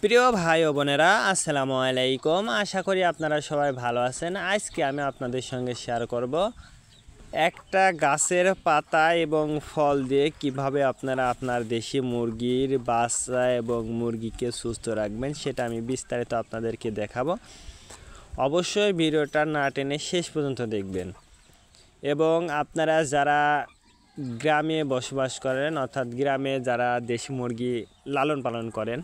প্রিয় ভাই ও বোনেরা, আসসালামু আলাইকুম। আশা করি আপনারা সবাই ভালো আছেন। আজকে আমি আপনাদের সঙ্গে শেয়ার করব একটা গাছের পাতা এবং ফল দিয়ে কিভাবে আপনারা আপনার দেশি মুরগির বাচ্চা এবং মুরগিকে সুস্থ রাখবেন, সেটা আমি বিস্তারিত আপনাদেরকে দেখাবো। অবশ্যই ভিডিওটা না টেনে শেষ পর্যন্ত দেখবেন। এবং আপনারা যারা গ্রামে বসবাস করেন, অর্থাৎ গ্রামে যারা দেশি মুরগি লালন পালন করেন,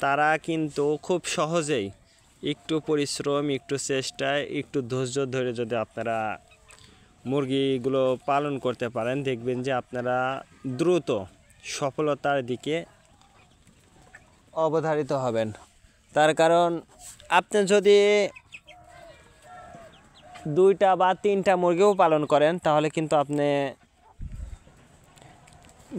তারা কিন্তু খুব সহজেই একটু পরিশ্রম, একটু চেষ্টায়, একটু ধৈর্য ধরে যদি আপনারা মুরগিগুলো পালন করতে পারেন, দেখবেন যে আপনারা দ্রুত সফলতার দিকে অবধারিত হবেন। তার কারণ আপনি যদি 2টা বা 3টা মুরগিও পালন করেন, তাহলে কিন্তু আপনি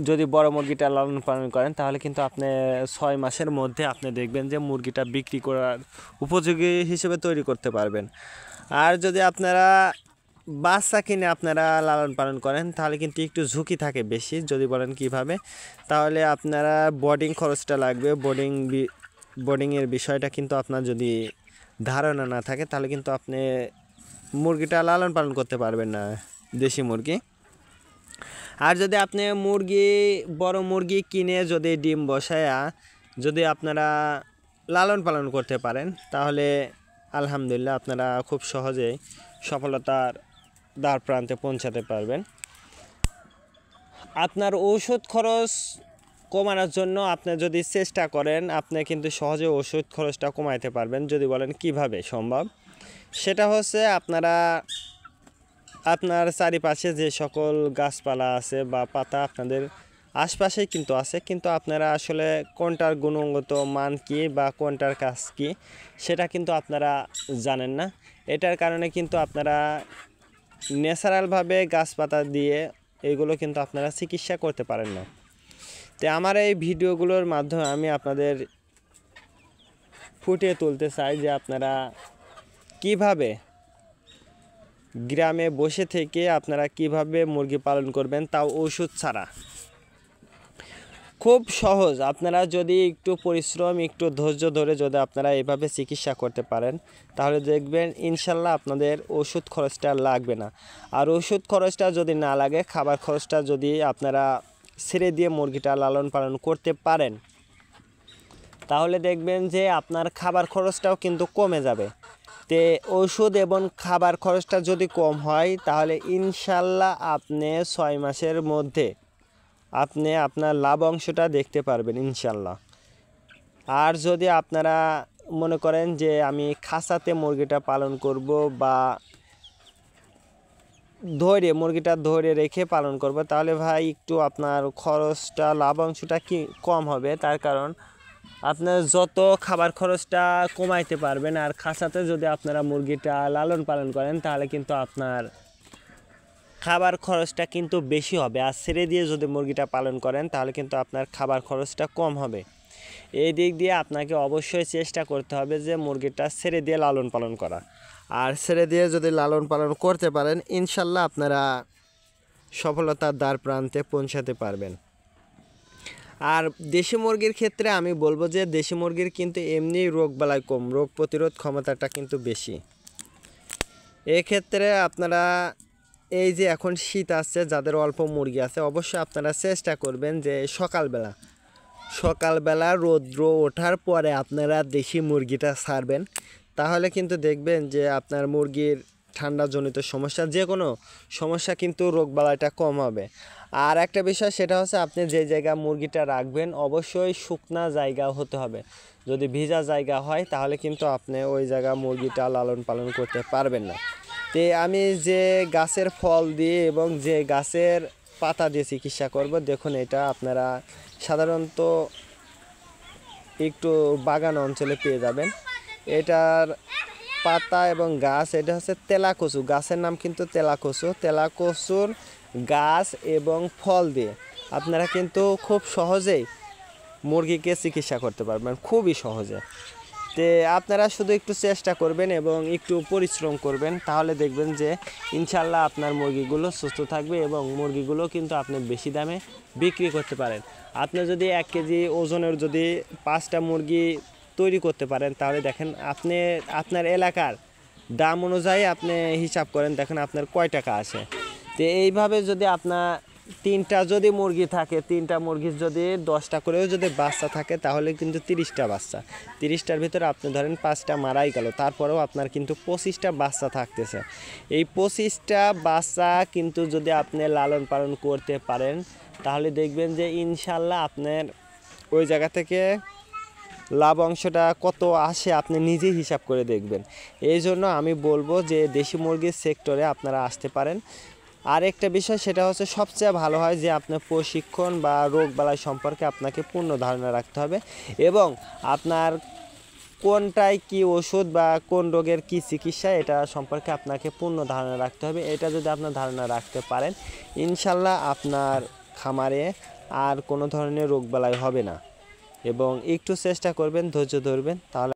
যদি বড় মুরগিটা লালন পালন করেন, তাহলে কিন্তু আপনি 6 মাসের মধ্যে আপনি দেখবেন যে মুরগিটা বিক্রি করার উপযোগী হিসেবে তৈরি করতে পারবেন। আর যদি আপনারা বাচ্চা কিনে আপনারা লালন পালন করেন, তাহলে কিন্তু একটু ঝুঁকি থাকে বেশি। যদি বলেন কিভাবে, তাহলে আপনারা বোর্ডিং খরচটা লাগবে। বোর্ডিংয়ের বিষয়টা কিন্তু আপনার যদি ধারণা না থাকে, তাহলে কিন্তু আপনি মুরগিটা লালন পালন করতে পারবেন না, দেশি মুরগি। আর যদি আপনি বড় মুরগি কিনে যদি ডিম বসায়া যদি আপনারা লালন পালন করতে পারেন, তাহলে আলহামদুলিল্লাহ আপনারা খুব সহজেই সফলতার দ্বার প্রান্তে পৌঁছাতে পারবেন। আপনার ওষুধ খরচ কমানোর জন্য আপনি যদি চেষ্টা করেন, আপনি কিন্তু সহজে ওষুধ খরচটা কমাইতে পারবেন। যদি বলেন কিভাবে সম্ভব, সেটা হচ্ছে আপনার চারিপাশে যে সকল গাছপালা আছে বা পাতা আপনাদের আশপাশেই কিন্তু আছে, কিন্তু আপনারা আসলে কোনটার গুণগত মান কী বা কোনটার কাজ কী সেটা কিন্তু আপনারা জানেন না। এটার কারণে কিন্তু আপনারা ন্যাচারালভাবে গাছপাতা দিয়ে এগুলো কিন্তু আপনারা চিকিৎসা করতে পারেন না। তো আমার এই ভিডিওগুলোর মাধ্যমে আমি আপনাদের ফুটিয়ে তুলতে চাই যে আপনারা কিভাবে গ্রামে বসে থেকে আপনারা কিভাবে মুরগি পালন করবেন, তাও ওষুধ ছাড়া। খুব সহজ। আপনারা যদি একটু পরিশ্রম, একটু ধৈর্য ধরে যদি আপনারা এভাবে চিকিৎসা করতে পারেন, তাহলে দেখবেন ইনশাল্লাহ আপনাদের ওষুধ খরচটা লাগবে না। আর ওষুধ খরচটা যদি না লাগে, খাবার খরচটা যদি আপনারা ছেড়ে দিয়ে মুরগিটা লালন পালন করতে পারেন, তাহলে দেখবেন যে আপনার খাবার খরচটাও কিন্তু কমে যাবে। তে ওষুধ এবং খাবার খরচটা যদি কম হয়, তাহলে ইনশাল্লাহ আপনি 6 মাসের মধ্যে আপনি আপনার লাভ অংশটা দেখতে পারবেন ইনশাল্লাহ। আর যদি আপনারা মনে করেন যে আমি খাঁচাতে মুরগিটা পালন করব বা মুরগিটা ধরে রেখে পালন করব, তাহলে ভাই একটু আপনার খরচটা, লাভ অংশটা কি কম হবে। তার কারণ আপনার যত খাবার খরচটা কমাইতে পারবেন, আর খাঁচাতে যদি আপনারা মুরগিটা লালন পালন করেন, তাহলে কিন্তু আপনার খাবার খরচটা কিন্তু বেশি হবে। আর ছেড়ে দিয়ে যদি মুরগিটা পালন করেন, তাহলে কিন্তু আপনার খাবার খরচটা কম হবে। এই দিক দিয়ে আপনাকে অবশ্যই চেষ্টা করতে হবে যে মুরগিটা ছেড়ে দিয়ে লালন পালন করা। আর ছেড়ে দিয়ে যদি লালন পালন করতে পারেন, ইনশাল্লাহ আপনারা সফলতার দ্বার প্রান্তে পৌঁছাতে পারবেন। আর দেশি মুরগির ক্ষেত্রে আমি বলবো যে দেশি মুরগির কিন্তু এমনি রোগবালাই কম, রোগ প্রতিরোধ ক্ষমতাটা কিন্তু বেশি। এক্ষেত্রে আপনারা এই যে এখন শীত আসছে, যাদের অল্প মুরগি আছে, অবশ্যই আপনারা চেষ্টা করবেন যে সকালবেলা রৌদ্র ওঠার পরে আপনারা দেশি মুরগিটা ছাড়বেন। তাহলে কিন্তু দেখবেন যে আপনার মুরগির ঠান্ডাজনিত সমস্যা, যে কোনো সমস্যা কিন্তু রোগবালাইটা কম হবে। আর একটা বিষয়, সেটা হচ্ছে আপনি যে জায়গায় মুরগিটা রাখবেন অবশ্যই শুকনা জায়গা হতে হবে। যদি ভিজা জায়গা হয়, তাহলে কিন্তু আপনি ওই জায়গায় মুরগিটা লালন পালন করতে পারবেন না। তো আমি যে গাছের ফল দিয়ে এবং যে গাছের পাতা দিয়ে চিকিৎসা করব, দেখুন এটা আপনারা সাধারণত একটু বাগান অঞ্চলে পেয়ে যাবেন। এটার পাতা এবং গাছ, এটা হচ্ছে তেলাকচু, গাছের নাম কিন্তু তেলাকচু। তেলাকচুর গাছ এবং ফল দিয়ে আপনারা কিন্তু খুব সহজেই মুরগিকে চিকিৎসা করতে পারবেন, খুবই সহজে। তে আপনারা শুধু একটু চেষ্টা করবেন এবং একটু পরিশ্রম করবেন, তাহলে দেখবেন যে ইনশাল্লাহ আপনার মুরগিগুলো সুস্থ থাকবে এবং মুরগিগুলো কিন্তু আপনি বেশি দামে বিক্রি করতে পারেন। আপনি যদি 1 কেজি ওজনের যদি 5টা মুরগি তৈরি করতে পারেন, তাহলে দেখেন আপনি আপনার এলাকার দাম অনুযায়ী আপনি হিসাব করেন, দেখেন আপনার কয় টাকা আসে। তো এইভাবে যদি আপনার 3টা যদি মুরগি থাকে, 3টা মুরগির যদি 10টা করেও যদি বাচ্চা থাকে, তাহলে কিন্তু 30টা বাচ্চা, 30টার ভিতরে আপনি ধরেন 5টা মারাই গেল, তারপরেও আপনার কিন্তু 25টা বাচ্চা থাকতেছে। এই 25টা বাচ্চা কিন্তু যদি আপনি লালন পালন করতে পারেন, তাহলে দেখবেন যে ইনশাল্লাহ আপনার ওই জায়গা থেকে লাভ অংশটা কত আসে আপনি নিজেই হিসাব করে দেখবেন। এই জন্য আমি বলবো যে দেশি মুরগির সেক্টরে আপনারা আসতে পারেন। আর একটা বিষয়, সেটা হচ্ছে সবচেয়ে ভালো হয় যে আপনার প্রশিক্ষণ বা রোগবালাই সম্পর্কে আপনাকে পূর্ণ ধারণা রাখতে হবে এবং আপনার কোনটায় কি ওষুধ বা কোন রোগের কি চিকিৎসা, এটা সম্পর্কে আপনাকে পূর্ণ ধারণা রাখতে হবে। এটা যদি আপনার ধারণা রাখতে পারেন, ইনশাল্লাহ আপনার খামারে আর কোনো ধরনের রোগবালাই হবে না। এবং একটু চেষ্টা করবেন, ধৈর্য ধরবেন, তাহলে